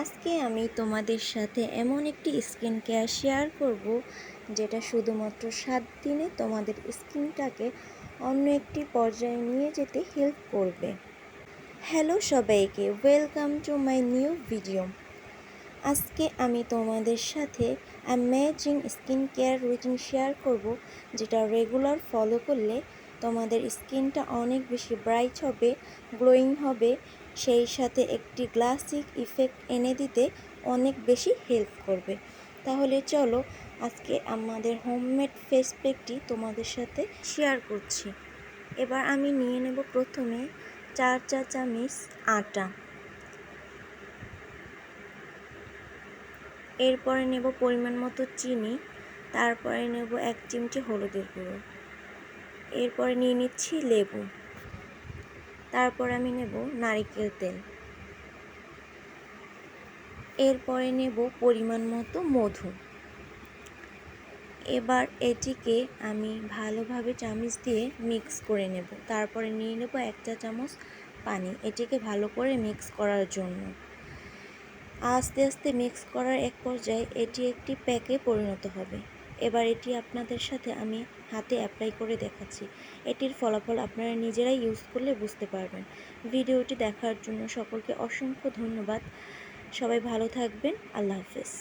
আজকে আমি তোমাদের সাথে এমন একটি স্কিন কেয়ার শেয়ার করব যেটা শুধুমাত্র 7 দিনে তোমাদের স্কিনটাকে অন্য একটি পর্যায়ে নিয়ে যেতে হেল্প করবে। হ্যালো সবাইকে, welcome to my new video. আজকে আমি তোমাদের সাথে amazing skin care routine share করব যেটা রেগুলার ফলো করলে তোমাদের স্কিনটা অনেক বেশি ব্রাইট হবে, গ্লোয়িং হবে, সেই সাথে একটি গ্লাসিক ইফেক্ট এনে দিতে অনেক বেশি হেল্প করবে। তাহলে চলো আজকে আমাদের হোমমেড ফেস প্যাকটি তোমাদের সাথে শেয়ার করছি। এবার আমি নিয়ে নেব প্রথমে 4 চা চামচ আটা, এরপরে নেব পরিমাণ মতো চিনি, তারপরে নেব 1 চিমটি হলুদের গুঁড়ো, এরপরে নিয়ে নিচ্ছি লেবু, তারপর আমি নেব নারকেল তেল, এরপরে নেব পরিমাণ মতো মধু। এবার এটিকে আমি ভালোভাবে চামচ দিয়ে মিক্স করে নেব। তারপরে নিয়ে নেব 1 চা চামচ পানি, এটিকে ভালো করে মিক্স করার জন্য। আস্তে আস্তে মিক্স করার এক পর্যায়ে এটি একটি প্যাকে পরিণত হবে। এবার এটি আপনাদের সাথে আমি হাতে অ্যাপ্লাই করে দেখাচ্ছি। এটির ফলাফল আপনারা নিজেরাই ইউজ করলে বুঝতে পারবেন। ভিডিওটি দেখার জন্য সকলকে অসংখ্য ধন্যবাদ। সবাই ভালো থাকবেন। আল্লাহ হাফেজ।